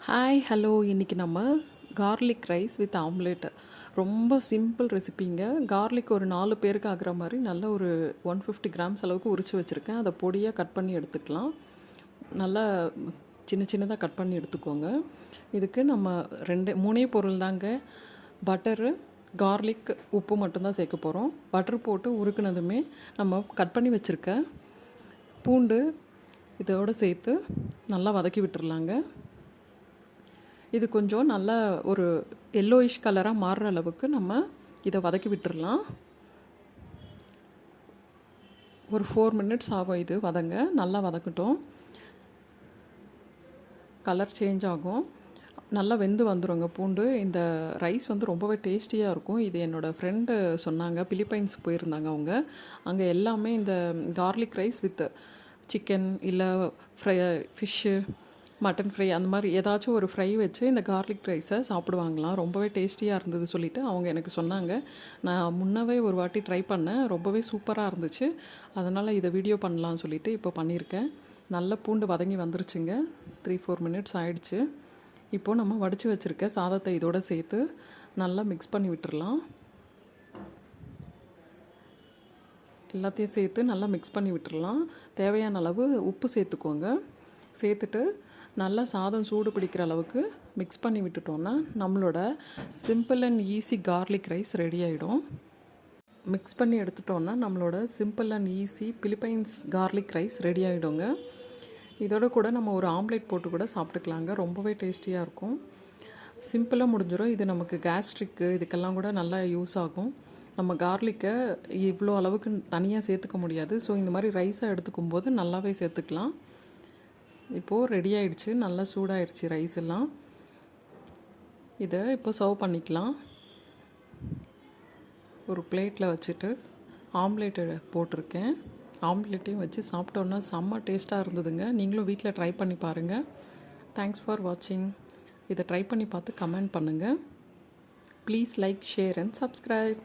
Hi hello இன்றைக்கி நம்ம garlic rice with omelette ரொம்ப சிம்பிள் ரெசிபிங்க. கார்லிக் ஒரு 4 பேருக்கு ஆகிற மாதிரி நல்ல ஒரு 150 கிராம்ஸ் அளவுக்கு உரித்து வச்சுருக்கேன். அதை பொடியாக கட் பண்ணி எடுத்துக்கலாம். நல்லா சின்ன சின்னதாக கட் பண்ணி எடுத்துக்கோங்க. இதுக்கு நம்ம 3 பொருள் தாங்க. பட்டரு, கார்லிக், உப்பு மட்டும்தான் சேர்க்க போகிறோம். பட்டர் போட்டு உருக்குனதுமே நம்ம கட் பண்ணி வச்சுருக்க பூண்டு இதோடு சேர்த்து நல்லா வதக்கி விட்டுறலாங்க. இது கொஞ்சம் நல்லா ஒரு எல்லோயிஷ் கலராக மாறுற அளவுக்கு நம்ம இதை வதக்கி விட்டுறலாம். ஒரு 4 மினிட்ஸ் ஆகும் இது வதங்க. நல்லா வதக்கட்டும். கலர் சேஞ்ச் ஆகும். நல்லா வெந்து வந்துடுங்க பூண்டு. இந்த ரைஸ் வந்து ரொம்பவே டேஸ்டியாக இருக்கும். இது என்னோடய ஃப்ரெண்டு சொன்னாங்க. பிலிப்பைன்ஸ் போயிருந்தாங்க அவங்க. அங்கே எல்லாமே இந்த கார்லிக் ரைஸ் வித் சிக்கன் இல்லை ஃபிஷ்ஷு, மட்டன் ஃப்ரை அந்த மாதிரி ஏதாச்சும் ஒரு ஃப்ரை வச்சு இந்த கார்லிக் ரைஸை சாப்பிடுவாங்களாம். ரொம்பவே டேஸ்டியாக இருந்தது சொல்லிவிட்டு அவங்க எனக்கு சொன்னாங்க. நான் முன்னவே ஒரு வாட்டி ட்ரை பண்ணேன். ரொம்பவே சூப்பராக இருந்துச்சு. அதனால் இதை வீடியோ பண்ணலான்னு சொல்லிவிட்டு இப்போ பண்ணியிருக்கேன். நல்ல பூண்டு வதங்கி வந்துருச்சுங்க. 3-4 மினிட்ஸ் ஆயிடுச்சு. இப்போது நம்ம வடித்து வச்சுருக்க சாதத்தை இதோடு சேர்த்து நல்லா மிக்ஸ் பண்ணி விட்டுறலாம். எல்லாத்தையும் சேர்த்து நல்லா மிக்ஸ் பண்ணி விட்டுறலாம். தேவையான அளவு உப்பு சேர்த்துக்கோங்க. சேர்த்துட்டு நல்லா சாதம் சூடு பிடிக்கிற அளவுக்கு மிக்ஸ் பண்ணி விட்டுட்டோன்னா நம்மளோட simple and easy garlic rice ready ஆகிடும். மிக்ஸ் பண்ணி எடுத்துட்டோன்னா நம்மளோட simple and easy Philippines garlic rice ready ஆகிடுங்க. இதோட கூட நம்ம ஒரு ஆம்லேட் போட்டு கூட சாப்பிட்டுக்கலாங்க. ரொம்பவே டேஸ்டியாக இருக்கும். சிம்பிளாக முடிஞ்சிடும். இது நமக்கு கேஸ்ட்ரிக்கு இதுக்கெல்லாம் கூட நல்லா யூஸ் ஆகும். நம்ம கார்லிக்கை இவ்வளோ அளவுக்கு தனியாக சேர்த்துக்க முடியாது. ஸோ இந்த மாதிரி ரைஸாக எடுத்துக்கும் போது நல்லாவே சேர்த்துக்கலாம். இப்போது ரெடி ஆகிடுச்சு. நல்லா சூடாகிடுச்சு ரைஸ் எல்லாம். இதை இப்போ சர்வ் பண்ணிக்கலாம். ஒரு பிளேட்டில் வச்சுட்டு ஆம்லேட்டு போட்டிருக்கேன். ஆம்லேட்டையும் வச்சு சாப்பிட்டோன்னா செம்ம டேஸ்ட்டாக இருந்ததுங்க. நீங்களும் வீட்டில் ட்ரை பண்ணி பாருங்கள். தேங்க்ஸ் ஃபார் வாட்சிங். இதை ட்ரை பண்ணி பார்த்து கமெண்ட் பண்ணுங்கள். Please like, share and subscribe.